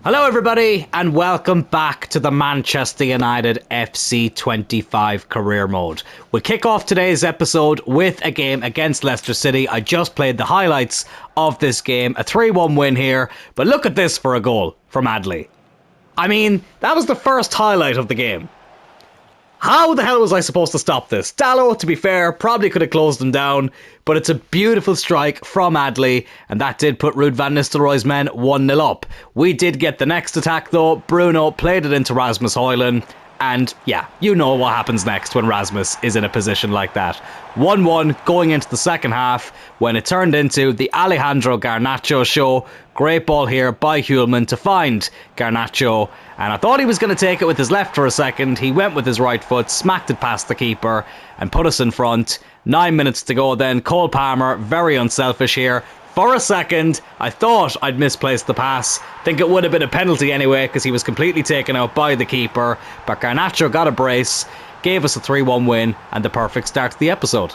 Hello everybody and welcome back to the Manchester United FC25 career mode. We'll kick off today's episode with a game against Leicester City. I just played the highlights of this game, a 3-1 win here, but look at this for a goal from Adley. I mean, that was the first highlight of the game. How the hell was I supposed to stop this? Dalot, to be fair, probably could have closed him down, but it's a beautiful strike from Adley, and that did put Ruud van Nistelrooy's men 1-0 up. We did get the next attack though. Bruno played it into Rasmus Højlund, and yeah, you know what happens next when Rasmus is in a position like that. 1-1 going into the second half, when it turned into the Alejandro Garnacho show. Great ball here by Hjulmand to find Garnacho, and I thought he was going to take it with his left for a second. He went with his right foot, smacked it past the keeper and put us in front. 9 minutes to go then. Cole Palmer, very unselfish here. For a second, I thought I'd misplaced the pass. Think it would have been a penalty anyway because he was completely taken out by the keeper. But Garnacho got a brace, gave us a 3-1 win and the perfect start to the episode.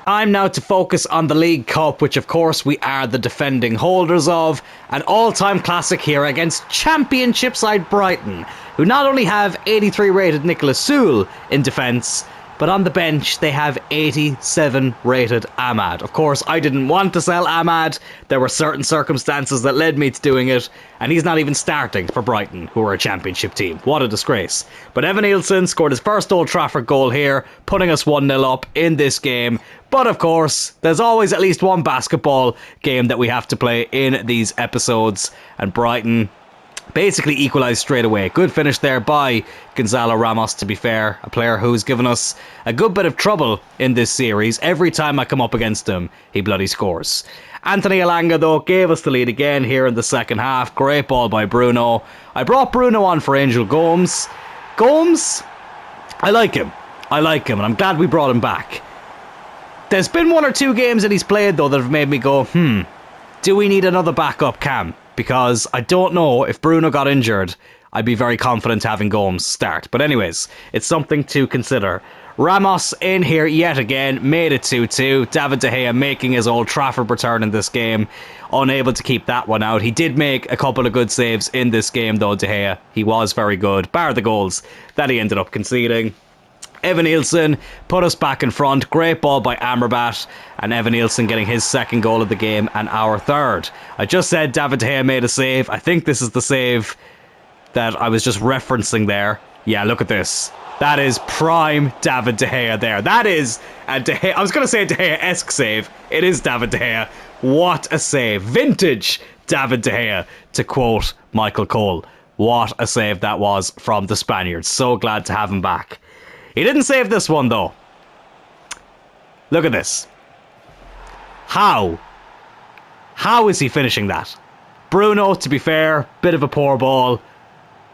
Time now to focus on the League Cup, which of course we are the defending holders of. An all-time classic here against Championship side Brighton, who not only have 83 rated Nicolas Sewell in defence, but on the bench they have 87 rated Ahmad. Of course, I didn't want to sell Ahmad. There were certain circumstances that led me to doing it, and he's not even starting for Brighton, who are a Championship team. What a disgrace. But Evan Nielsen scored his first Old Trafford goal here, putting us 1-0 up in this game. But of course, there's always at least one basketball game that we have to play in these episodes, and Brighton basically equalised straight away. Good finish there by Gonzalo Ramos, to be fair. A player who's given us a good bit of trouble in this series. Every time I come up against him, he bloody scores. Anthony Elanga, though, gave us the lead again here in the second half. Great ball by Bruno. I brought Bruno on for Angel Gomes. Gomes? I like him, and I'm glad we brought him back. There's been one or two games that he's played, though, that have made me go, do we need another backup cam? Because I don't know, if Bruno got injured, I'd be very confident having Gomes start. But anyways, it's something to consider. Ramos in here yet again, made it 2-2. David De Gea making his Old Trafford return in this game. Unable to keep that one out. He did make a couple of good saves in this game though, De Gea. He was very good, bar the goals that he ended up conceding. Evan Nielsen put us back in front. Great ball by Amrabat, and Evan Nielsen getting his second goal of the game and our third. I just said David De Gea made a save. I think this is the save that I was just referencing there. Yeah, look at this. That is prime David De Gea there. That is a De Gea. I was going to say a De Gea-esque save. It is David De Gea. What a save. Vintage David De Gea, to quote Michael Cole. What a save that was from the Spaniards. So glad to have him back. He didn't save this one though. Look at this. How is he finishing that? Bruno, to be fair, bit of a poor ball.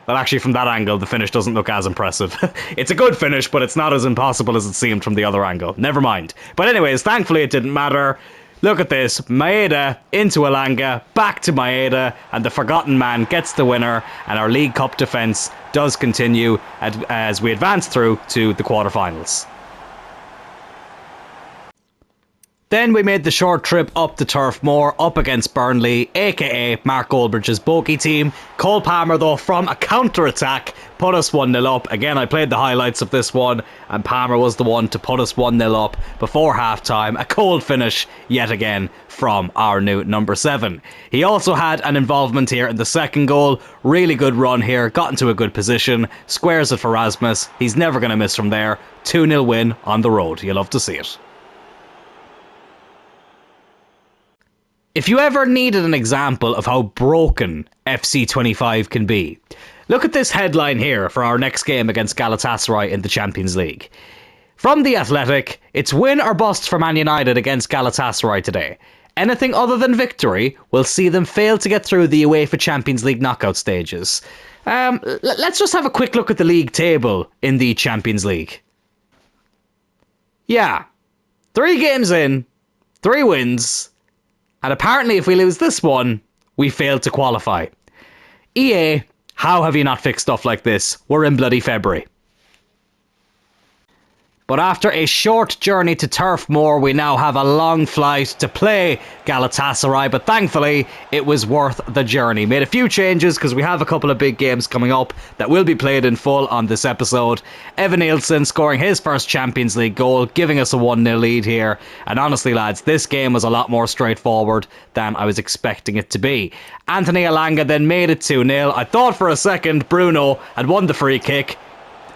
Well, actually, from that angle, the finish doesn't look as impressive. It's a good finish, but it's not as impossible as it seemed from the other angle. Never mind. But anyways, thankfully it didn't matter. Look at this. Maeda into Elanga, back to Maeda, and the forgotten man gets the winner, and our League Cup defence does continue as we advance through to the quarterfinals. Then we made the short trip up to Turf Moor, up against Burnley, aka Mark Goldbridge's bogey team. Cole Palmer, though, from a counter-attack, put us 1-0 up. Again, I played the highlights of this one, and Palmer was the one to put us 1-0 up before half-time. A cold finish, yet again, from our new number 7. He also had an involvement here in the second goal. Really good run here, got into a good position, squares it for Rasmus. He's never going to miss from there. 2-0 win on the road. You love to see it. If you ever needed an example of how broken FC25 can be, look at this headline here for our next game against Galatasaray in the Champions League. From The Athletic, it's win or bust for Man United against Galatasaray today. Anything other than victory will see them fail to get through the UEFA Champions League knockout stages. Let's just have a quick look at the league table in the Champions League. Yeah, 3 games in, 3 wins. And apparently if we lose this one, we fail to qualify. EA, how have you not fixed stuff like this? We're in bloody February. But after a short journey to Turf Moor, we now have a long flight to play Galatasaray, but thankfully it was worth the journey. Made a few changes because we have a couple of big games coming up that will be played in full on this episode. Evan Nielsen scoring his first Champions League goal, giving us a 1-0 lead here. And honestly, lads, this game was a lot more straightforward than I was expecting it to be. Anthony Elanga then made it 2-0. I thought for a second Bruno had won the free kick.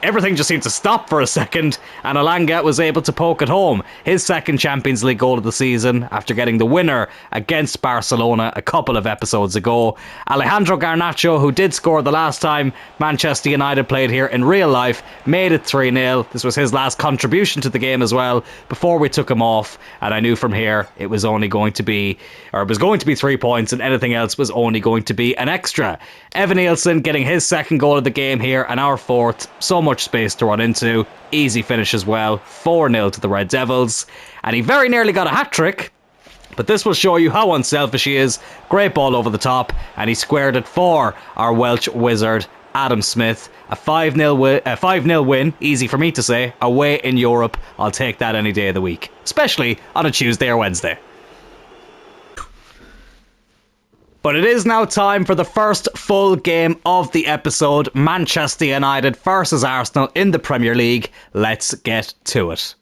Everything just seemed to stop for a second, and Elanga was able to poke it home. His second Champions League goal of the season after getting the winner against Barcelona a couple of episodes ago. Alejandro Garnacho, who did score the last time Manchester United played here in real life, made it 3-0. This was his last contribution to the game as well before we took him off, and I knew from here it was going to be 3 points, and anything else was only going to be an extra. Evan Nielsen getting his second goal of the game here, and our fourth. So much space to run into. Easy finish as well. 4-0 to the Red Devils. And he very nearly got a hat-trick, but this will show you how unselfish he is. Great ball over the top, and he squared it for our Welsh wizard, Adam Smith. A 5-0 win, easy for me to say, away in Europe. I'll take that any day of the week, especially on a Tuesday or Wednesday. But it is now time for the first full game of the episode. Manchester United versus Arsenal in the Premier League. Let's get to it.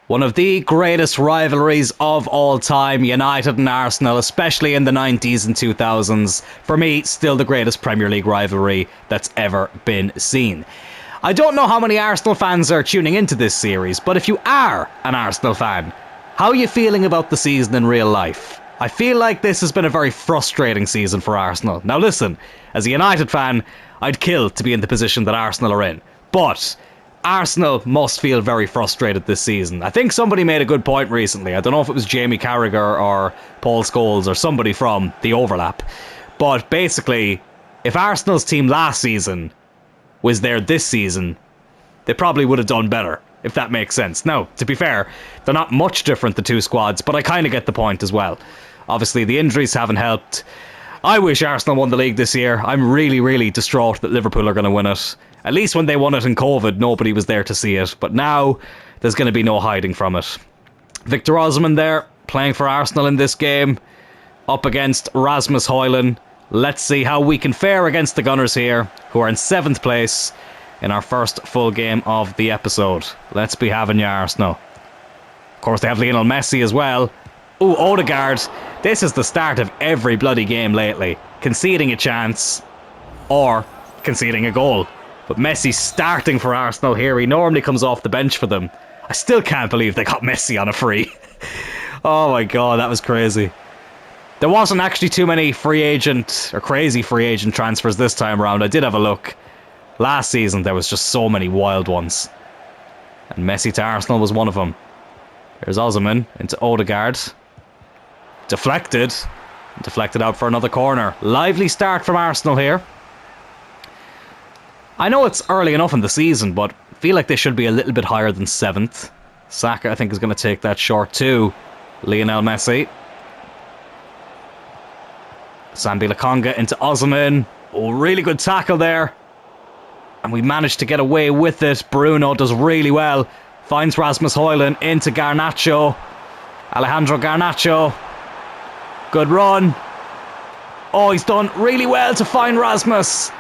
One of the greatest rivalries of all time, United and Arsenal, especially in the 90s and 2000s. For me, still the greatest Premier League rivalry that's ever been seen. I don't know how many Arsenal fans are tuning into this series, but if you are an Arsenal fan, how are you feeling about the season in real life? I feel like this has been a very frustrating season for Arsenal. Now listen, as a United fan, I'd kill to be in the position that Arsenal are in. But Arsenal must feel very frustrated this season. I think somebody made a good point recently. I don't know if it was Jamie Carragher or Paul Scholes or somebody from The Overlap. But basically, if Arsenal's team last season was there this season, they probably would have done better, if that makes sense. Now, to be fair, they're not much different, the two squads, but I kind of get the point as well. Obviously, the injuries haven't helped. I wish Arsenal won the league this year. I'm really, really distraught that Liverpool are going to win it. At least when they won it in COVID, nobody was there to see it. But now, there's going to be no hiding from it. Victor Osimhen there, playing for Arsenal in this game, up against Rasmus Højlund. Let's see how we can fare against the Gunners here, who are in 7th place in our first full game of the episode. Let's be having you, Arsenal. Of course, they have Lionel Messi as well. Ooh, Odegaard. This is the start of every bloody game lately. Conceding a chance or conceding a goal. But Messi starting for Arsenal here. He normally comes off the bench for them. I still can't believe they got Messi on a free. Oh my god, that was crazy. There wasn't actually too many free agent or crazy free agent transfers this time around. I did have a look. Last season there was just so many wild ones. And Messi to Arsenal was one of them. There's Osimhen into Odegaard. Deflected out for another corner. Lively start from Arsenal here. I know it's early enough in the season, but I feel like they should be a little bit higher than 7th. Saka, I think, is going to take that short too. Lionel Messi. Sambi Lokonga into Osimhen. Oh, really good tackle there. And we managed to get away with it. Bruno does really well. Finds Rasmus Højlund into Garnacho. Alejandro Garnacho. Good run. Oh, he's done really well to find Rasmus.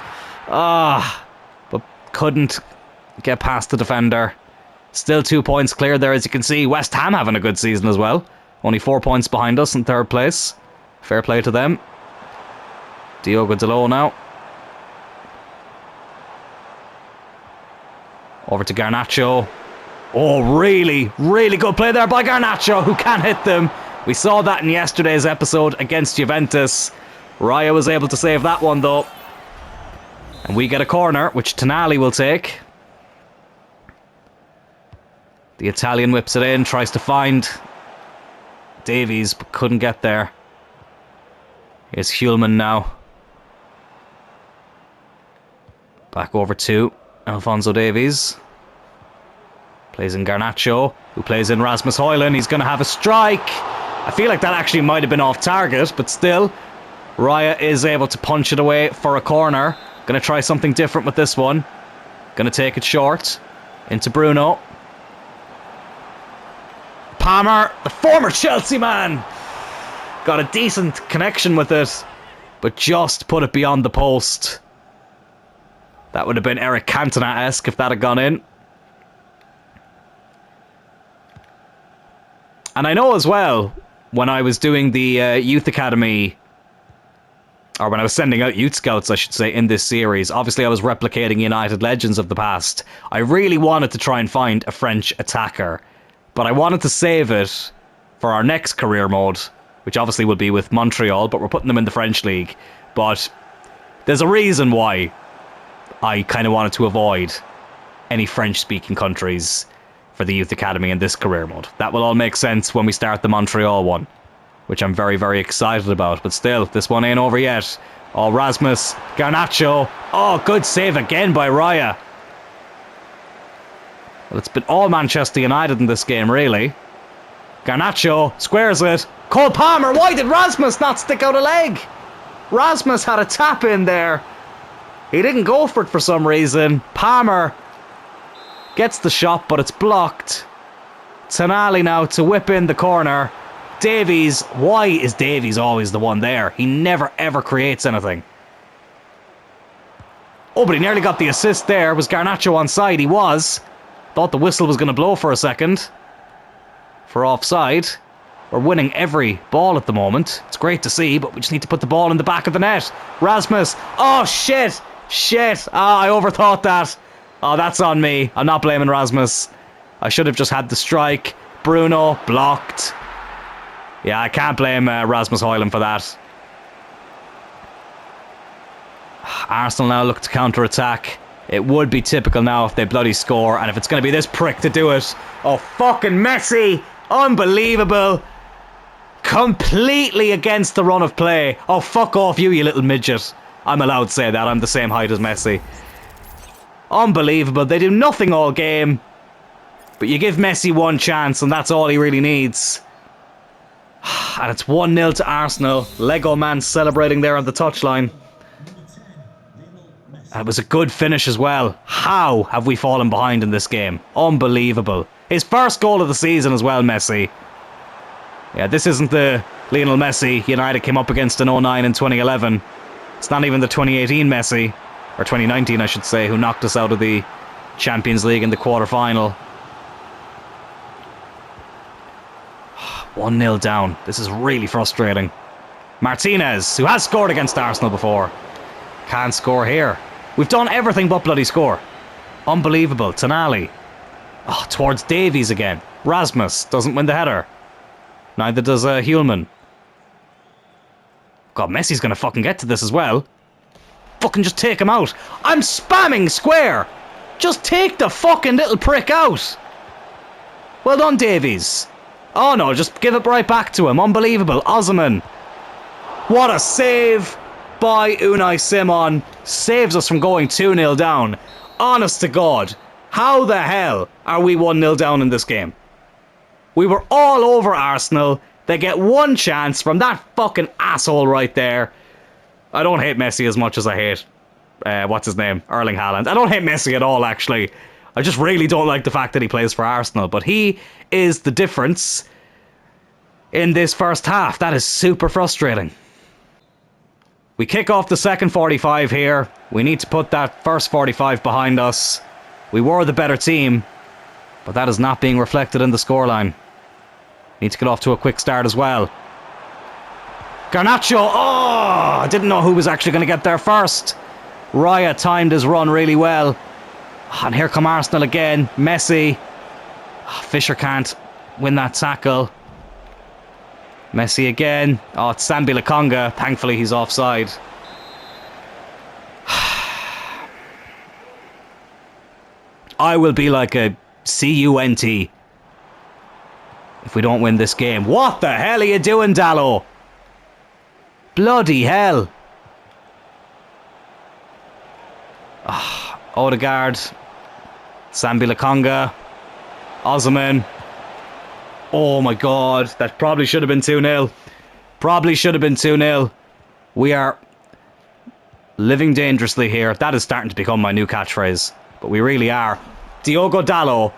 But couldn't get past the defender. Still 2 points clear there, as you can see. West Ham having a good season as well. Only 4 points behind us in 3rd place. Fair play to them. Diogo Dalot now. Over to Garnacho. Oh, really, really good play there by Garnacho, who can't hit them. We saw that in yesterday's episode against Juventus. Raya was able to save that one, though. And we get a corner, which Tonali will take. The Italian whips it in, tries to find Davies, but couldn't get there. Here's Hjulman now. Back over to Alphonso Davies. Plays in Garnacho, who plays in Rasmus Højlund. He's going to have a strike. I feel like that actually might have been off target, but still, Raya is able to punch it away for a corner. Going to try something different with this one. Going to take it short into Bruno. Palmer, the former Chelsea man, got a decent connection with it, but just put it beyond the post. That would have been Eric Cantona-esque if that had gone in. And I know as well, when I was doing the youth academy, or when I was sending out youth scouts, I should say, in this series, obviously I was replicating United legends of the past. I really wanted to try and find a French attacker, but I wanted to save it for our next career mode, which obviously will be with Montreal, but we're putting them in the French league. But there's a reason why I kind of wanted to avoid any French-speaking countries for the youth academy in this career mode. That will all make sense when we start the Montreal one, which I'm very, very excited about. But still, this one ain't over yet. Oh, Rasmus, Garnacho. Oh, good save again by Raya. Well, it's been all Manchester United in this game, really. Garnacho squares it. Cole Palmer, why did Rasmus not stick out a leg? Rasmus had a tap in there. He didn't go for it for some reason. Palmer gets the shot, but it's blocked. Tonali now to whip in the corner. Davies, why is Davies always the one there? He never ever creates anything. Oh, but he nearly got the assist there. Was Garnacho onside? He was. Thought the whistle was going to blow for a second. For offside. We're winning every ball at the moment. It's great to see, but we just need to put the ball in the back of the net. Rasmus. Oh, shit. Shit. I overthought that. Oh, that's on me. I'm not blaming Rasmus. I should have just had the strike. Bruno blocked. Yeah, I can't blame Rasmus Højlund for that. Arsenal now look to counter-attack. It would be typical now if they bloody score, and if it's going to be this prick to do it. Oh, fucking Messi. Unbelievable. Completely against the run of play. Oh, fuck off you little midget. I'm allowed to say that. I'm the same height as Messi. Unbelievable. They do nothing all game. But you give Messi one chance, and that's all he really needs. And it's 1-0 to Arsenal. Lego man celebrating there on the touchline. And it was a good finish as well. How have we fallen behind in this game? Unbelievable. His first goal of the season as well, Messi. Yeah, this isn't the Lionel Messi United came up against in 09 and 2011. It's not even the 2018 Messi, or 2019 I should say, who knocked us out of the Champions League in the quarter-final. 1-0 down. This is really frustrating. Martinez, who has scored against Arsenal before, can't score here. We've done everything but bloody score. Unbelievable. Tonali. Oh, towards Davies again. Rasmus doesn't win the header. Neither does Hulman. God, Messi's gonna fucking get to this as well. Fucking just take him out. I'm spamming square. Just take the fucking little prick out. Well done, Davies. Oh no, just give it right back to him. Unbelievable. Osimhen. What a save by Unai Simon. Saves us from going 2-0 down. Honest to God, how the hell are we 1-0 down in this game? We were all over Arsenal. They get one chance from that fucking asshole right there. I don't hate Messi as much as I hate, what's his name? Erling Haaland. I don't hate Messi at all, actually. I just really don't like the fact that he plays for Arsenal. But he is the difference in this first half. That is super frustrating. We kick off the second 45 here. We need to put that first 45 behind us. We were the better team, but that is not being reflected in the scoreline. Need to get off to a quick start as well. Garnacho! Oh! I didn't know who was actually going to get there first. Raya timed his run really well. And here come Arsenal again. Messi. Fisher can't win that tackle. Messi again. Oh, it's Sambi Lokonga. Thankfully he's offside. I will be like a CUNT if we don't win this game. What the hell are you doing, Dallo? Bloody hell. Odegaard. Sambi Lokonga. Osimhen. Oh my God, that probably should have been 2-0. Probably should have been 2-0. We are living dangerously here. That is starting to become my new catchphrase. But we really are. Diogo Dallo.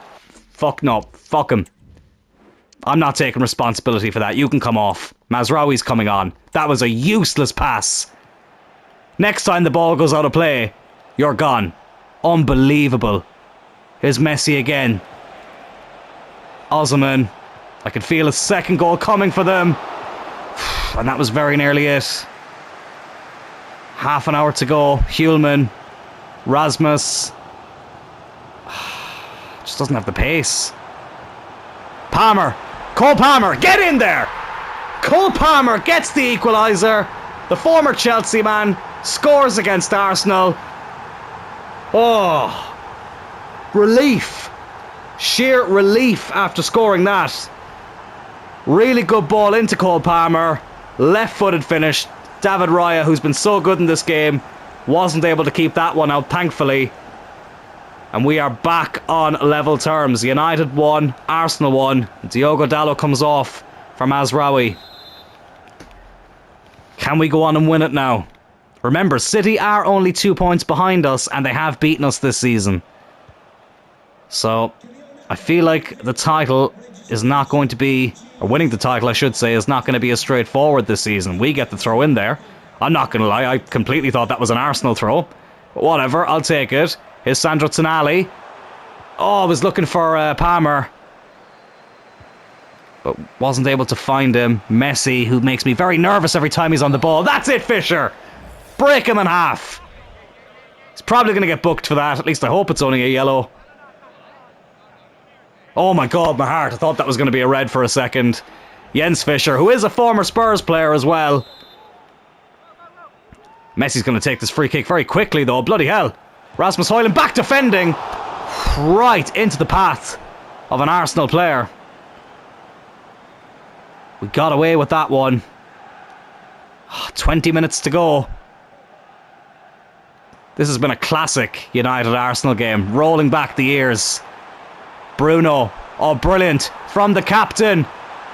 Fuck no. Fuck him. I'm not taking responsibility for that. You can come off. Mazraoui's coming on. That was a useless pass. Next time the ball goes out of play, you're gone. Unbelievable. Here's Messi again. Osimhen. I could feel a second goal coming for them. And that was very nearly it. Half an hour to go. Hulman. Rasmus. Just doesn't have the pace. Palmer. Cole Palmer, get in there! Cole Palmer gets the equaliser. The former Chelsea man scores against Arsenal. Oh, relief. Sheer relief after scoring that. Really good ball into Cole Palmer. Left-footed finish. David Raya, who's been so good in this game, wasn't able to keep that one out, thankfully. And we are back on level terms. United won, Arsenal won. Diogo Dalot comes off for Mazraoui. Can we go on and win it now? Remember, City are only 2 points behind us and they have beaten us this season. So, I feel like the title is not going to be, or winning the title I should say, is not going to be as straightforward this season. We get the throw in there. I'm not going to lie, I completely thought that was an Arsenal throw. But whatever, I'll take it. Here's Sandro Tonali. Oh, I was looking for Palmer, but wasn't able to find him. Messi, who makes me very nervous every time he's on the ball. That's it, Fisher! Break him in half. He's probably going to get booked for that. At least I hope it's only a yellow. Oh my god, my heart. I thought that was going to be a red for a second. Jens Fischer, who is a former Spurs player as well. Messi's going to take this free kick very quickly though. Bloody hell. Rasmus Højlund back defending. Right into the path of an Arsenal player. We got away with that one. 20 minutes to go. This has been a classic United-Arsenal game. Rolling back the years. Bruno. Oh, brilliant. From the captain.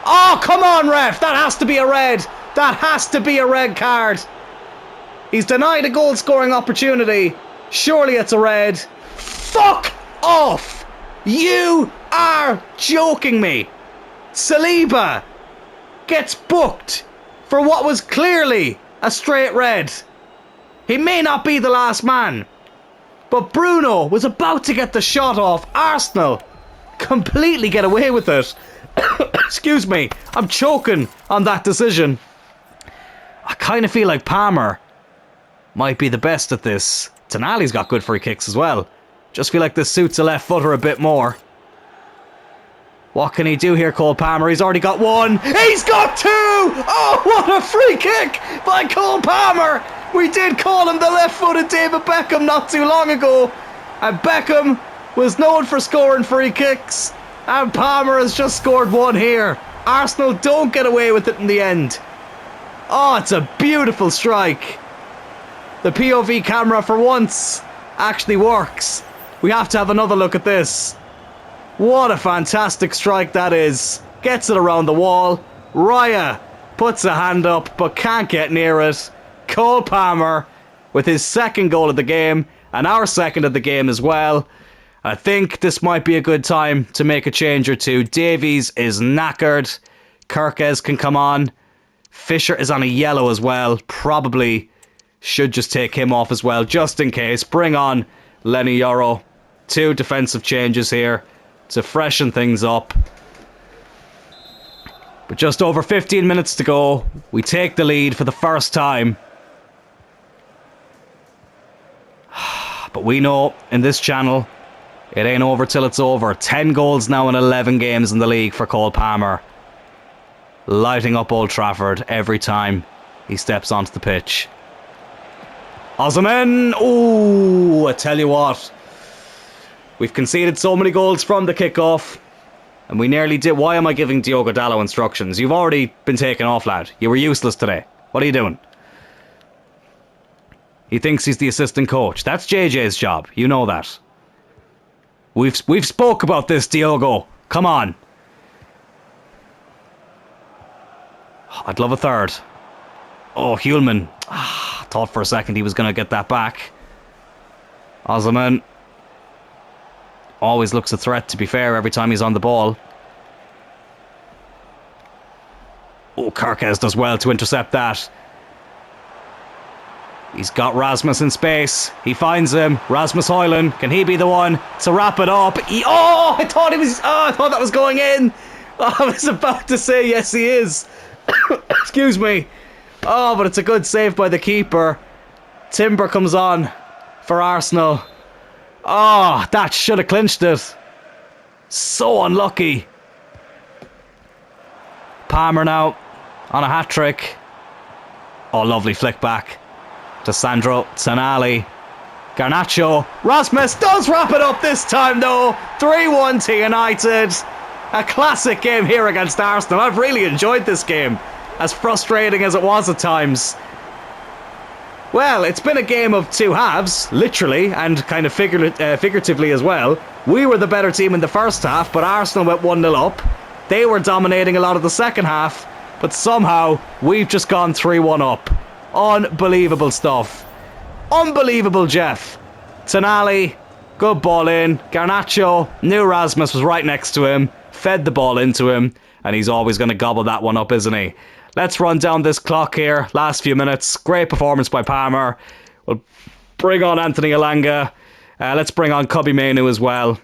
Oh, come on, ref. That has to be a red. That has to be a red card. He's denied a goal-scoring opportunity. Surely it's a red. Fuck off. You are joking me. Saliba gets booked for what was clearly a straight red. He may not be the last man, but Bruno was about to get the shot off. Arsenal completely get away with it. Excuse me, I'm choking on that decision. I kind of feel like Palmer might be the best at this. Tonali's got good free kicks as well. Just feel like this suits a left footer a bit more. What can he do here, Cole Palmer? He's already got one. He's got two! Oh, what a free kick by Cole Palmer! We did call him the left-footed David Beckham not too long ago. And Beckham was known for scoring free kicks. And Palmer has just scored one here. Arsenal don't get away with it in the end. Oh, it's a beautiful strike. The POV camera for once actually works. We have to have another look at this. What a fantastic strike that is. Gets it around the wall. Raya puts a hand up but can't get near it. Cole Palmer with his second goal of the game and our second of the game as well. I think this might be a good time to make a change or two. Davies is knackered. Kirkes can come on. Fisher is on a yellow as well. Probably should just take him off as well, just in case. Bring on Lenny Yoro. 2 defensive changes here to freshen things up. But just over 15 minutes to go. We take the lead for the first time. But we know in this channel, it ain't over till it's over. 10 goals now in 11 games in the league for Cole Palmer. Lighting up Old Trafford every time he steps onto the pitch. Osimhen! Oh, I tell you what. We've conceded so many goals from the kickoff. And we nearly did. Why am I giving Diogo Dalot instructions? You've already been taken off, lad. You were useless today. What are you doing? He thinks he's the assistant coach. That's JJ's job. You know that. We've spoke about this, Diogo. Come on. I'd love a third. Oh, Hulman. Thought for a second he was going to get that back. Osimhen always looks a threat, to be fair, every time he's on the ball. Oh, Kerkez does well to intercept that. He's got Rasmus in space. He finds him. Rasmus Højlund. Can he be the one to wrap it up? I thought that was going in. I was about to say yes, he is. Excuse me. Oh, but it's a good save by the keeper. Timber comes on for Arsenal. Oh, that should have clinched it. So unlucky. Palmer now on a hat-trick. Oh, lovely flick back to Sandro Tonali. Garnacho. Rasmus does wrap it up this time though. 3-1 to United. A classic game here against Arsenal. I've really enjoyed this game, as frustrating as it was at times. Well, it's been a game of two halves, literally, and kind of figuratively as well. We were the better team in the first half, but Arsenal went 1-0 up. They were dominating a lot of the second half, but somehow we've just gone 3-1 up. Unbelievable stuff. Unbelievable, Jeff. Tonali, good ball in. Garnacho, knew Rasmus was right next to him, fed the ball into him, and he's always going to gobble that one up, isn't he? Let's run down this clock here. Last few minutes. Great performance by Palmer. We'll bring on Anthony Elanga. Let's bring on Kobbie Mainoo as well.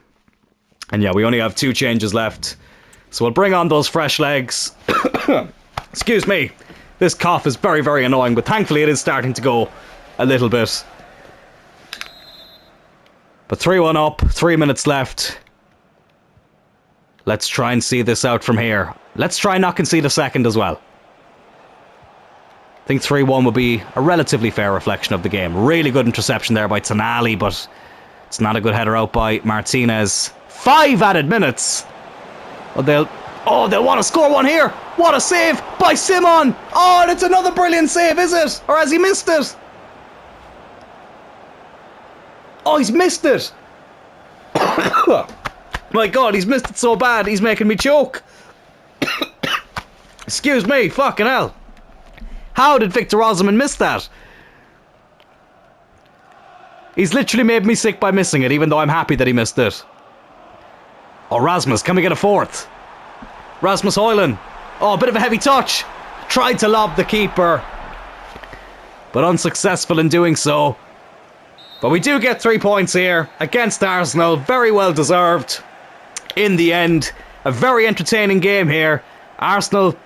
And yeah, we only have 2 changes left. So we'll bring on those fresh legs. Excuse me. This cough is very, very annoying, but thankfully it is starting to go a little bit. But 3-1 up, 3 minutes left. Let's try and see this out from here. Let's try not concede a second as well. I think 3-1 would be a relatively fair reflection of the game. Really good interception there by Tonali, but it's not a good header out by Martinez. 5 added minutes. They'll want to score one here. What a save by Simon. Oh, and it's another brilliant save, is it? Or has he missed it? Oh, he's missed it. My God, he's missed it so bad, he's making me choke. Excuse me, fucking hell. How did Victor Osimhen miss that? He's literally made me sick by missing it, even though I'm happy that he missed it. Oh, Rasmus, can we get a fourth? Rasmus Højlund. Oh, a bit of a heavy touch. Tried to lob the keeper, but unsuccessful in doing so. But we do get 3 points here against Arsenal. Very well deserved. In the end, a very entertaining game here. Arsenal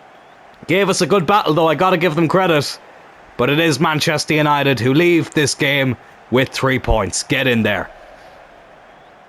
gave us a good battle, though. I got to give them credit. But it is Manchester United who leave this game with 3 points. Get in there.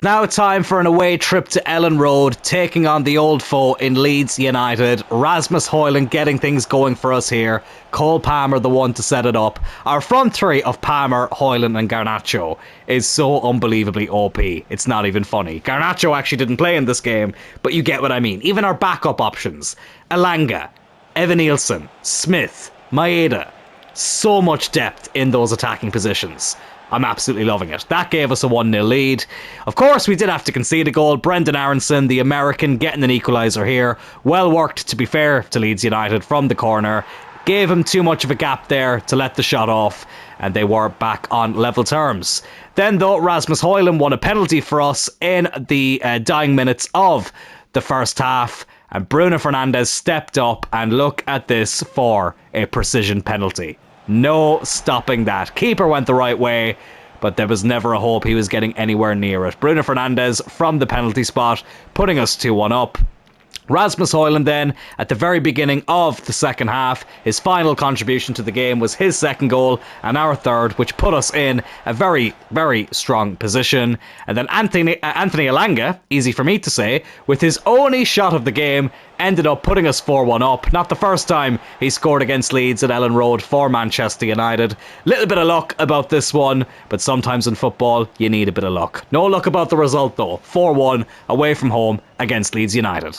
Now time for an away trip to Ellen Road, taking on the old foe in Leeds United. Rasmus Højlund getting things going for us here. Cole Palmer the one to set it up. Our front three of Palmer, Højlund and Garnacho is so unbelievably OP. It's not even funny. Garnacho actually didn't play in this game, but you get what I mean. Even our backup options. Elanga, Evan Nielsen, Smith, Maeda. So much depth in those attacking positions. I'm absolutely loving it. That gave us a 1-0 lead. Of course, we did have to concede a goal. Brendan Aronson, the American, getting an equaliser here. Well worked, to be fair, to Leeds United from the corner. Gave him too much of a gap there to let the shot off, and they were back on level terms. Then, though, Rasmus Højlund won a penalty for us in the dying minutes of the first half, and Bruno Fernandes stepped up, and look at this for a precision penalty. No stopping that. Keeper went the right way, but there was never a hope he was getting anywhere near it. Bruno Fernandes from the penalty spot, putting us 2-1 up. Rasmus Højlund then, at the very beginning of the second half, his final contribution to the game was his second goal and our third, which put us in a very, very strong position. And then Anthony Elanga, easy for me to say, with his only shot of the game, ended up putting us 4-1 up. Not the first time he scored against Leeds at Ellen Road for Manchester United. Little bit of luck about this one, but sometimes in football you need a bit of luck. No luck about the result though. 4-1 away from home against Leeds United.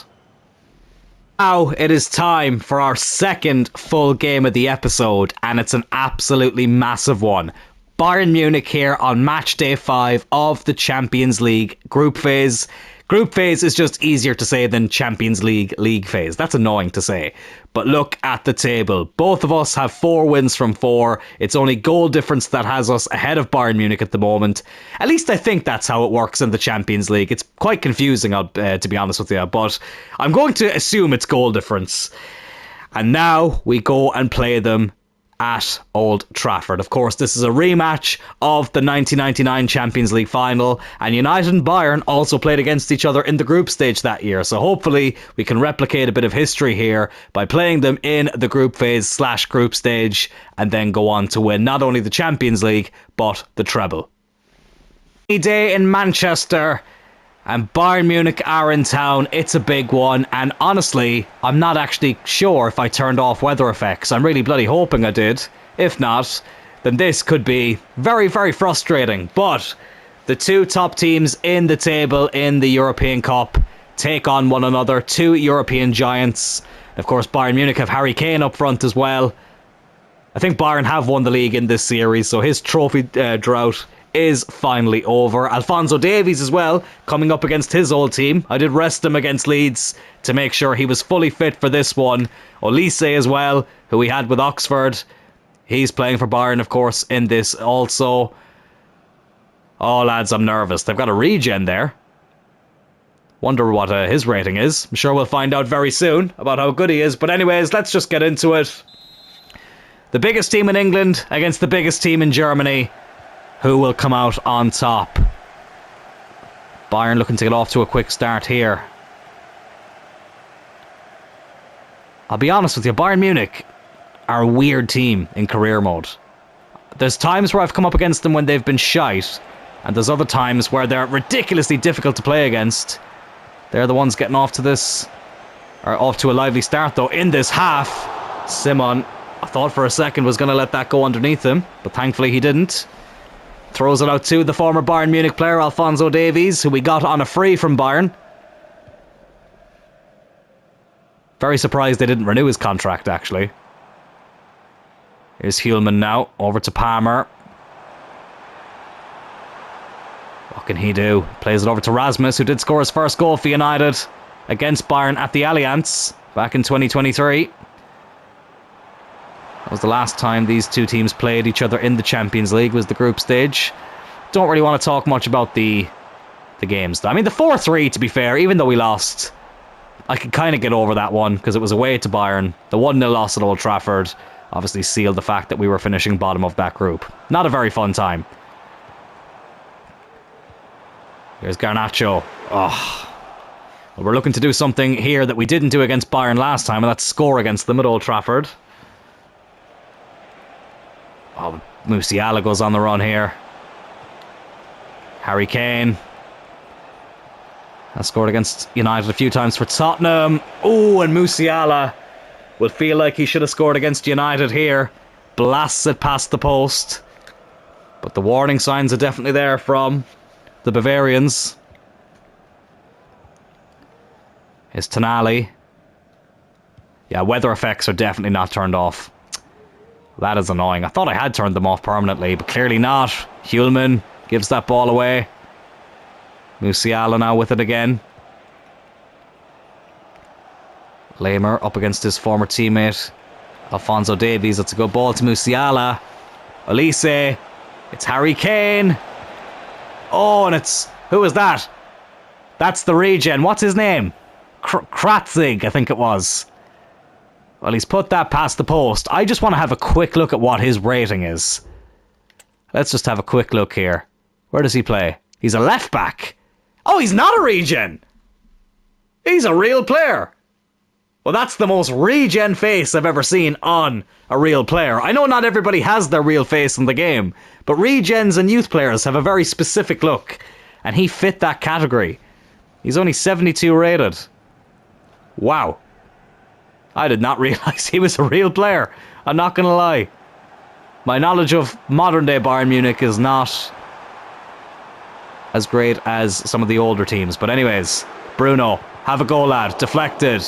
Now it is time for our second full game of the episode, and it's an absolutely massive one. Bayern Munich here on match day 5 of the Champions League group phase. Group phase is just easier to say than Champions League phase. That's annoying to say. But look at the table. Both of us have 4 wins from 4. It's only goal difference that has us ahead of Bayern Munich at the moment. At least I think that's how it works in the Champions League. It's quite confusing, to be honest with you. But I'm going to assume it's goal difference. And now we go and play them at Old Trafford. Of course, this is a rematch of the 1999 Champions League final, and United and Bayern also played against each other in the group stage that year, so hopefully we can replicate a bit of history here by playing them in the group phase / group stage, and then go on to win not only the Champions League, but the treble. Day in Manchester, and Bayern Munich are in town. It's a big one, and honestly, I'm not actually sure if I turned off weather effects. I'm really bloody hoping I did. If not, then this could be very, very frustrating. But the two top teams in the table in the European Cup take on one another, two European giants. Of course, Bayern Munich have Harry Kane up front as well. I think Bayern have won the league in this series, so his trophy drought is finally over. Alphonso Davies as well, coming up against his old team. I did rest him against Leeds to make sure he was fully fit for this one. Olise as well, who we had with Oxford. He's playing for Bayern, of course, in this also. Oh, lads, I'm nervous. They've got a regen there. Wonder what his rating is. I'm sure we'll find out very soon about how good he is. But anyways, let's just get into it. The biggest team in England against the biggest team in Germany. Who will come out on top? Bayern looking to get off to a quick start here. I'll be honest with you, Bayern Munich are a weird team in career mode. There's times where I've come up against them when they've been shite, and there's other times where they're ridiculously difficult to play against. They're the ones getting off to a lively start though in this half. Simon, I thought for a second was going to let that go underneath him, but thankfully he didn't. Throws it out to the former Bayern Munich player, Alphonso Davies, who we got on a free from Bayern. Very surprised they didn't renew his contract, actually. Here's Hjulman now, over to Palmer. What can he do? Plays it over to Rasmus, who did score his first goal for United against Bayern at the Allianz back in 2023. That was the last time these two teams played each other in the Champions League, was the group stage. Don't really want to talk much about the games. I mean, the 4-3, to be fair, even though we lost, I could kind of get over that one because it was away to Bayern. The 1-0 loss at Old Trafford obviously sealed the fact that we were finishing bottom of that group. Not a very fun time. Here's Garnacho. Oh. Well, we're looking to do something here that we didn't do against Bayern last time, and that's score against them at Old Trafford. Oh, Musiala goes on the run here. Harry Kane has scored against United a few times for Tottenham. Oh, and Musiala will feel like he should have scored against United here. Blasts it past the post. But the warning signs are definitely there from the Bavarians. Here's Tonali. Yeah, weather effects are definitely not turned off. That is annoying. I thought I had turned them off permanently, but clearly not. Hjulman gives that ball away. Musiala now with it again. Lamer up against his former teammate, Alphonso Davies. That's a good ball to Musiala. Olise. It's Harry Kane. Oh, and it's... Who is that? That's the regen. What's his name? Kratzig, I think it was. Well, he's put that past the post. I just want to have a quick look at what his rating is. Let's just have a quick look here. Where does he play? He's a left back. Oh, he's not a regen. He's a real player. Well, that's the most regen face I've ever seen on a real player. I know not everybody has their real face in the game, but regens and youth players have a very specific look, and he fit that category. He's only 72 rated. Wow. I did not realise he was a real player. I'm not going to lie. My knowledge of modern day Bayern Munich is not as great as some of the older teams. But anyways, Bruno, have a go, lad. Deflected.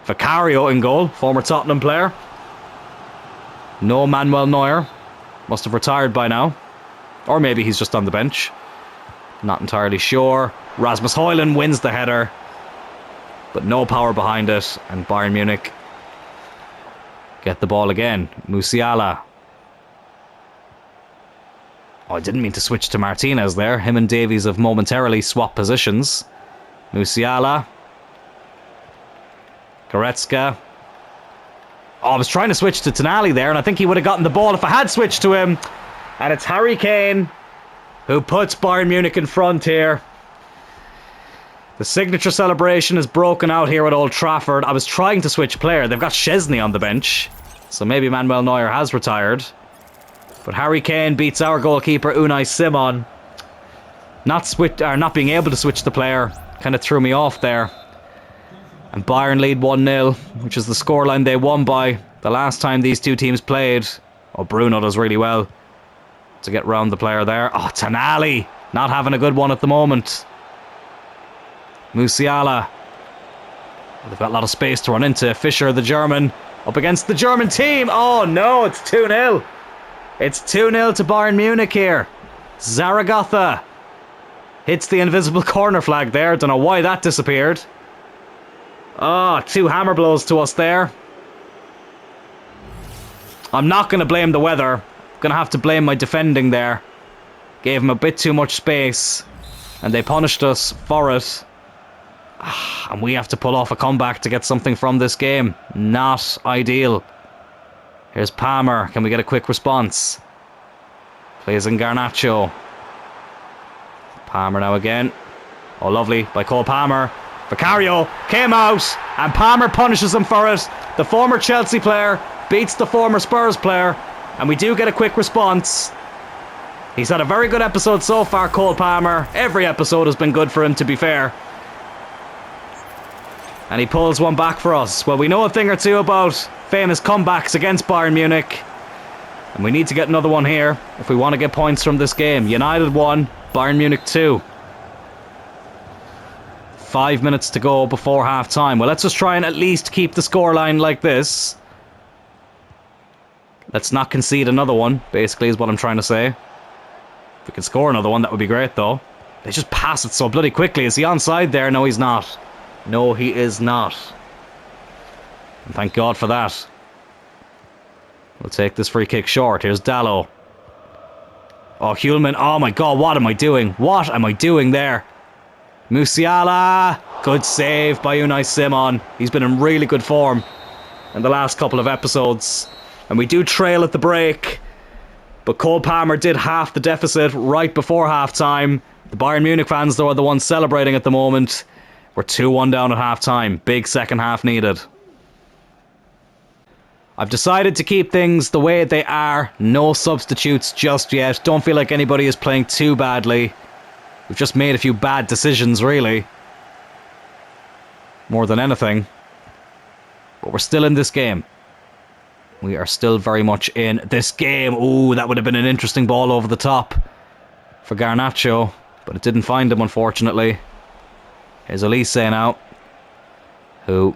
Vicario in goal, former Tottenham player. No Manuel Neuer. Must have retired by now. Or maybe he's just on the bench. Not entirely sure. Rasmus Højlund wins the header, but no power behind it, and Bayern Munich get the ball again. Musiala. Oh, I didn't mean to switch to Martinez there. Him and Davies have momentarily swapped positions. Musiala. Goretzka. Oh, I was trying to switch to Tonali there, and I think he would have gotten the ball if I had switched to him. And it's Harry Kane who puts Bayern Munich in front here. The signature celebration is broken out here at Old Trafford. I was trying to switch player. They've got Szczesny on the bench, so maybe Manuel Neuer has retired. But Harry Kane beats our goalkeeper Unai Simon. Not being able to switch the player kind of threw me off there. And Bayern lead 1-0, which is the scoreline they won by the last time these two teams played. Oh, Bruno does really well to get round the player there. Oh, Tonali not having a good one at the moment. Musiala. They've got a lot of space to run into. Fischer, the German, up against the German team. Oh no, it's 2-0. It's 2-0 to Bayern Munich here. Zaragoza hits the invisible corner flag there. Don't know why that disappeared. Oh, 2 hammer blows to us there. I'm not going to blame the weather. I'm going to have to blame my defending there. Gave him a bit too much space, and they punished us for it. And we have to pull off a comeback to get something from this game. Not ideal. Here's Palmer. Can we get a quick response? Plays in Garnacho. Palmer now again. Oh, lovely by Cole Palmer. Vicario came out, and Palmer punishes him for it. The former Chelsea player beats the former Spurs player, and we do get a quick response. He's had a very good episode so far, Cole Palmer. Every episode has been good for him, to be fair. And he pulls one back for us. Well, we know a thing or two about famous comebacks against Bayern Munich, and we need to get another one here if we want to get points from this game. United 1, Bayern Munich 2. 5 minutes to go before half time. Well, let's just try and at least keep the scoreline like this. Let's not concede another one, basically, is what I'm trying to say. If we can score another one, that would be great, though. They just pass it so bloody quickly. Is he onside there? No, he's not. No, he is not. And thank God for that. We'll take this free kick short. Here's Dallo. Oh, Hulman. Oh my God, what am I doing? What am I doing there? Musiala. Good save by Unai Simon. He's been in really good form in the last couple of episodes. And we do trail at the break. But Cole Palmer did half the deficit right before half-time. The Bayern Munich fans, though, are the ones celebrating at the moment. We're 2-1 down at half-time. Big second half needed. I've decided to keep things the way they are. No substitutes just yet. Don't feel like anybody is playing too badly. We've just made a few bad decisions, really. More than anything. But we're still in this game. We are still very much in this game. Ooh, that would have been an interesting ball over the top for Garnacho. But it didn't find him, unfortunately. Here's Elise now, who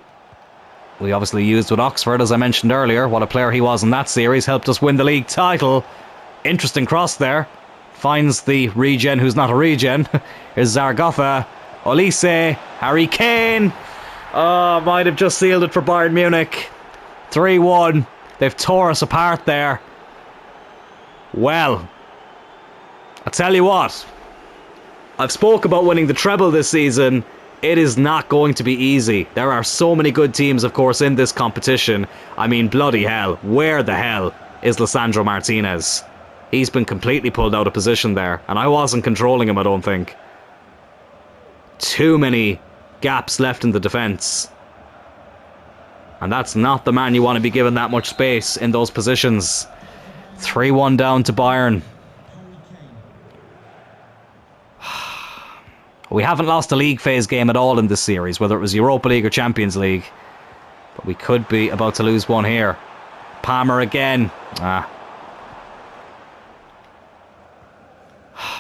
we obviously used with Oxford, as I mentioned earlier. What a player he was in that series. Helped us win the league title. Interesting cross there. Finds the regen who's not a regen. Here's Zaragoza. Olise. Harry Kane. Oh, might have just sealed it for Bayern Munich. 3-1. They've tore us apart there. Well, I'll tell you what. I've spoke about winning the treble this season. It is not going to be easy. There are so many good teams, of course, in this competition. I mean, bloody hell. Where the hell is Lisandro Martinez? He's been completely pulled out of position there. And I wasn't controlling him, I don't think. Too many gaps left in the defence. And that's not the man you want to be given that much space in those positions. 3-1 down to Bayern. We haven't lost a league phase game at all in this series, whether it was Europa League or Champions League. But we could be about to lose one here. Palmer again.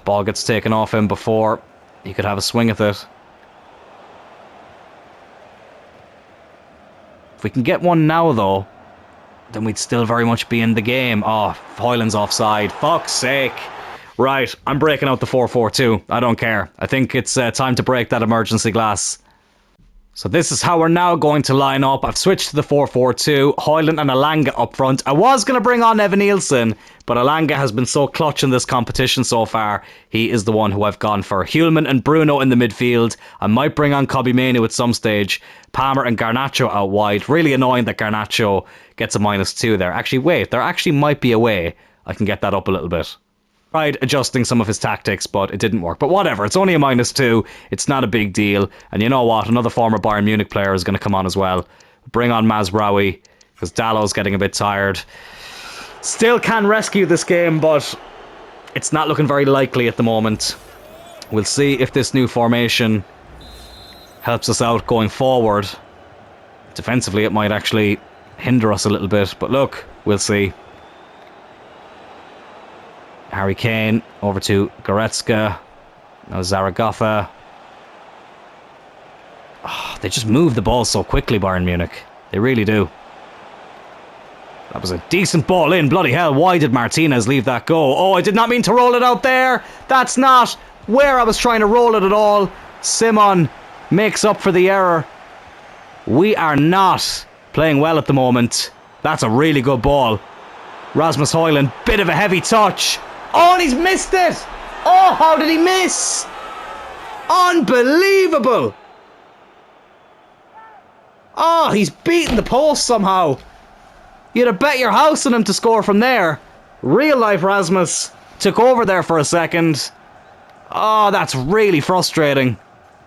Ball gets taken off him before he could have a swing at it. If we can get one now, though, then we'd still very much be in the game. Oh, Hoyland's offside. Fuck's sake. Right, I'm breaking out the 4-4-2. I don't care. I think it's time to break that emergency glass. So this is how we're now going to line up. I've switched to the 4-4-2. Højlund and Elanga up front. I was going to bring on Evan Nielsen, but Elanga has been so clutch in this competition so far. He is the one who I've gone for. Hjulmand and Bruno in the midfield. I might bring on Kobbie Mainoo at some stage. Palmer and Garnacho out wide. Really annoying that Garnacho gets a -2 there. Actually, wait. There actually might be a way I can get that up a little bit. Tried adjusting some of his tactics, but it didn't work. But whatever, it's only a -2. It's not a big deal. And you know what? Another former Bayern Munich player is going to come on as well. Bring on Mazraoui, because Dallow's getting a bit tired. Still can rescue this game, but it's not looking very likely at the moment. We'll see if this new formation helps us out going forward. Defensively, it might actually hinder us a little bit. But look, we'll see. Harry Kane over to Goretzka. Now Zaragoza. Oh, they just move the ball so quickly, Bayern Munich. They really do. That was a decent ball in. Bloody hell, why did Martinez leave that go? Oh, I did not mean to roll it out there. That's not where I was trying to roll it at all. Simon makes up for the error. We are not playing well at the moment. That's a really good ball. Rasmus Højlund, bit of a heavy touch. Oh, and he's missed it! Oh, how did he miss? Unbelievable! Oh, he's beaten the post somehow. You'd have bet your house on him to score from there. Real life Rasmus took over there for a second. Oh, that's really frustrating.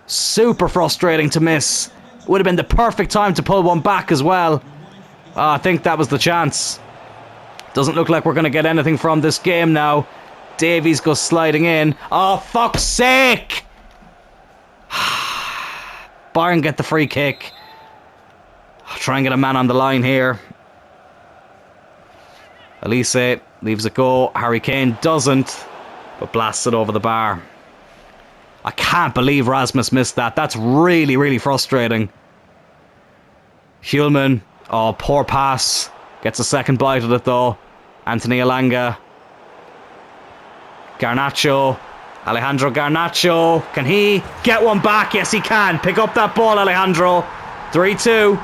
Super frustrating to miss. Would have been the perfect time to pull one back as well. Oh, I think that was the chance. Doesn't look like we're going to get anything from this game now. Davies goes sliding in. Oh, fuck's sake! Bayern get the free kick. I'll try and get a man on the line here. Elise leaves it go. Harry Kane doesn't, but blasts it over the bar. I can't believe Rasmus missed that. That's really, really frustrating. Hjulmand. Oh, poor pass. Gets a second bite at it though. Anthony Elanga. Garnacho. Alejandro Garnacho. Can he get one back? Yes, he can. Pick up that ball, Alejandro. 3-2.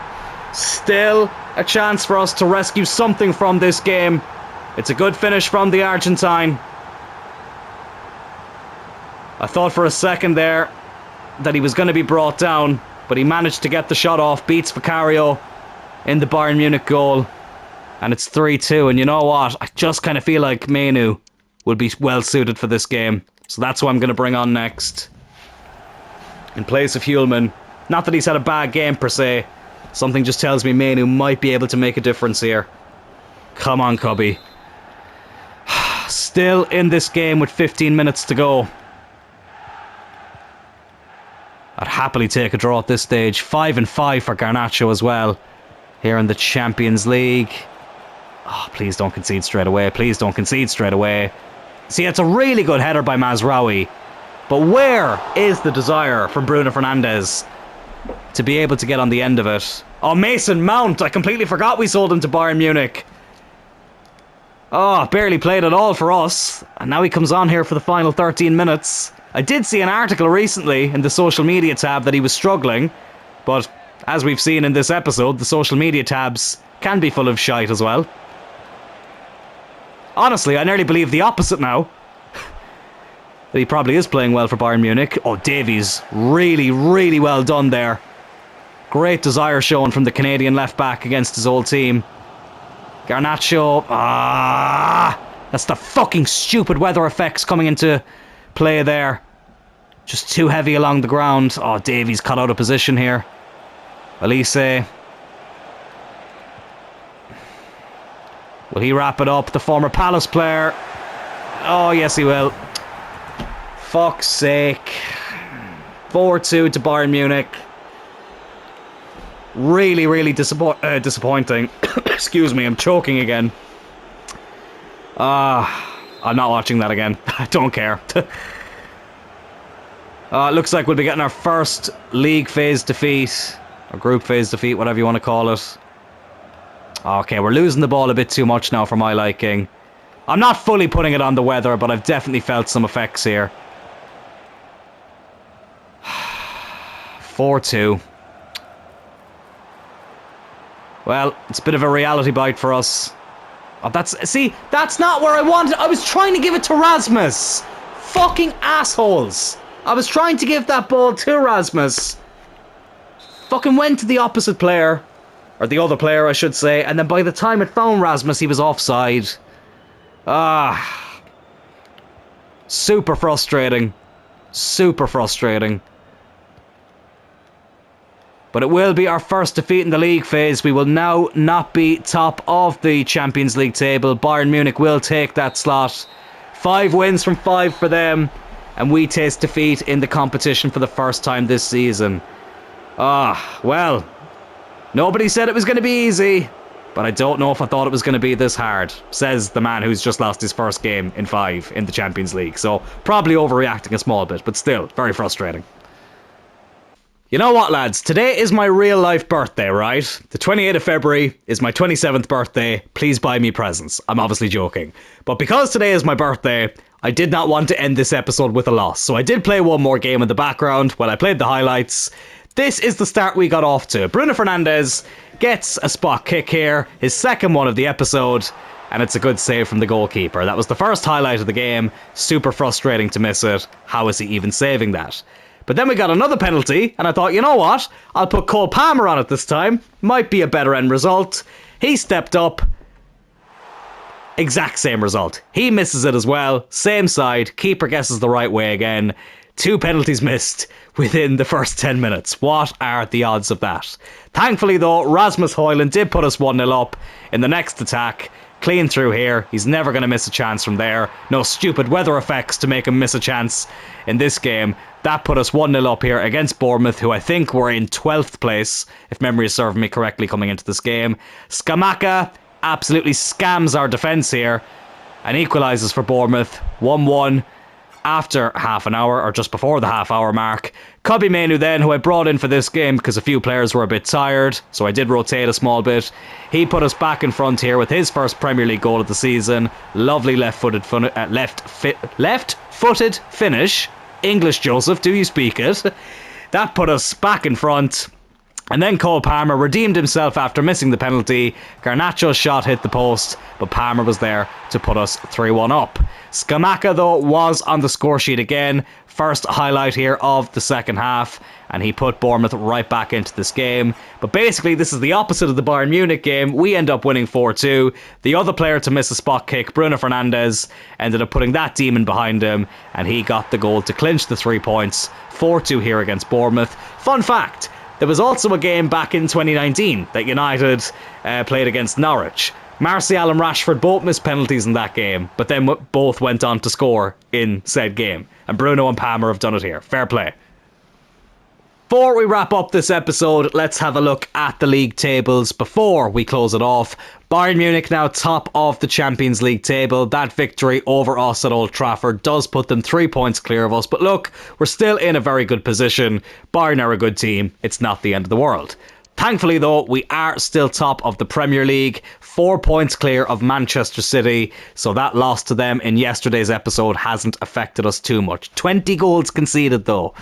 Still a chance for us to rescue something from this game. It's a good finish from the Argentine. I thought for a second there that he was going to be brought down, but he managed to get the shot off. Beats Vicario in the Bayern Munich goal. And it's 3-2. And you know what? I just kind of feel like Mainoo would be well suited for this game. So that's who I'm going to bring on next. In place of Hjulmand. Not that he's had a bad game per se. Something just tells me Mainoo might be able to make a difference here. Come on, Kobbie. Still in this game with 15 minutes to go. I'd happily take a draw at this stage. 5-5 for Garnacho as well. Here in the Champions League. Oh, please don't concede straight away. Please don't concede straight away. See, it's a really good header by Mazraoui. But where is the desire from Bruno Fernandes to be able to get on the end of it? Oh, Mason Mount. I completely forgot we sold him to Bayern Munich. Oh, barely played at all for us. And now he comes on here for the final 13 minutes. I did see an article recently in the social media tab that he was struggling. But as we've seen in this episode, the social media tabs can be full of shite as well. Honestly, I nearly believe the opposite now. That he probably is playing well for Bayern Munich. Oh, Davies. Really, really well done there. Great desire shown from the Canadian left-back against his old team. Garnacho. That's the fucking stupid weather effects coming into play there. Just too heavy along the ground. Oh, Davies cut out of position here. Elise. Will he wrap it up? The former Palace player. Oh, yes, he will. Fuck's sake. 4-2 to Bayern Munich. Really, really disappointing. Excuse me, I'm choking again. I'm not watching that again. I don't care. It looks like we'll be getting our first league phase defeat. Or group phase defeat, whatever you want to call it. Okay, we're losing the ball a bit too much now for my liking. I'm not fully putting it on the weather, but I've definitely felt some effects here. 4-2. Well, it's a bit of a reality bite for us. Oh, that's not where I wanted. I was trying to give it to Rasmus. Fucking assholes. I was trying to give that ball to Rasmus. Fucking went to the opposite player. Or the other player, I should say. And then by the time it found Rasmus, he was offside. Super frustrating. Super frustrating. But it will be our first defeat in the league phase. We will now not be top of the Champions League table. Bayern Munich will take that slot. 5 wins from 5 for them. And we taste defeat in the competition for the first time this season. Well. Nobody said it was going to be easy. But I don't know if I thought it was going to be this hard. Says the man who's just lost his first game in 5 in the Champions League. So probably overreacting a small bit. But still, very frustrating. You know what, lads? Today is my real life birthday, right? The 28th of February is my 27th birthday. Please buy me presents. I'm obviously joking. But because today is my birthday, I did not want to end this episode with a loss. So I did play one more game in the background while I played the highlights. This is the start we got off to. Bruno Fernandes gets a spot kick here. His second one of the episode. And it's a good save from the goalkeeper. That was the first highlight of the game. Super frustrating to miss it. How is he even saving that? But then we got another penalty, and I thought, you know what? I'll put Cole Palmer on it this time. Might be a better end result. He stepped up. Exact same result. He misses it as well. Same side. Keeper guesses the right way again. 2 penalties missed within the first 10 minutes. What are the odds of that? Thankfully, though, Rasmus Højlund did put us 1-0 up in the next attack. Clean through here. He's never going to miss a chance from there. No stupid weather effects to make him miss a chance in this game. That put us 1-0 up here against Bournemouth, who I think were in 12th place, if memory is serving me correctly coming into this game. Scamacca absolutely scams our defence here and equalises for Bournemouth. 1-1 after half an hour, or just before the half hour mark. Kobbie Mainoo then, who I brought in for this game because a few players were a bit tired, so I did rotate a small bit. He put us back in front here with his first Premier League goal of the season. Lovely left-footed finish. English, Joseph, do you speak it? That put us back in front. And then Cole Palmer redeemed himself after missing the penalty. Garnacho's shot hit the post, but Palmer was there to put us 3-1 up. Scamacca, though, was on the score sheet again. First highlight here of the second half, and he put Bournemouth right back into this game. But basically, this is the opposite of the Bayern Munich game. We end up winning 4-2. The other player to miss a spot kick, Bruno Fernandes, ended up putting that demon behind him, and he got the goal to clinch the 3 points. 4-2 here against Bournemouth. Fun fact, there was also a game back in 2019 that United played against Norwich. Martial and Rashford both missed penalties in that game, but then both went on to score in said game. And Bruno and Palmer have done it here. Fair play. Before we wrap up this episode, let's have a look at the league tables before we close it off. Bayern Munich now top of the Champions League table. That victory over us at Old Trafford does put them 3 points clear of us. But look, we're still in a very good position. Bayern are a good team. It's not the end of the world. Thankfully, though, we are still top of the Premier League, 4 points clear of Manchester City, so that loss to them in yesterday's episode hasn't affected us too much. 20 goals conceded, though.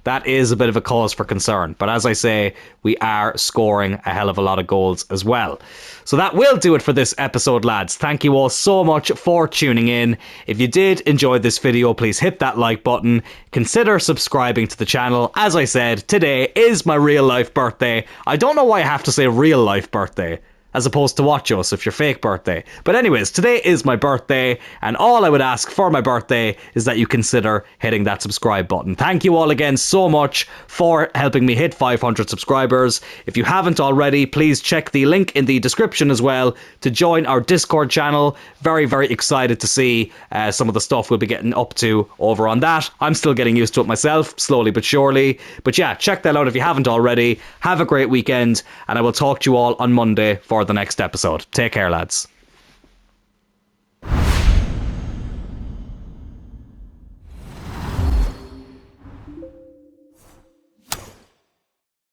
That is a bit of a cause for concern. But as I say, we are scoring a hell of a lot of goals as well. So that will do it for this episode, lads. Thank you all so much for tuning in. If you did enjoy this video, please hit that like button. Consider subscribing to the channel. As I said, today is my real life birthday. I don't know why I have to say real life birthday, as opposed to what, Joseph, your fake birthday. But anyways, today is my birthday, and all I would ask for my birthday is that you consider hitting that subscribe button. Thank you all again so much for helping me hit 500 subscribers. If you haven't already, please check the link in the description as well to join our Discord channel. Very, very excited to see some of the stuff we'll be getting up to over on that. I'm still getting used to it myself, slowly but surely. But yeah, check that out if you haven't already. Have a great weekend, and I will talk to you all on Monday for the next episode. Take care, lads.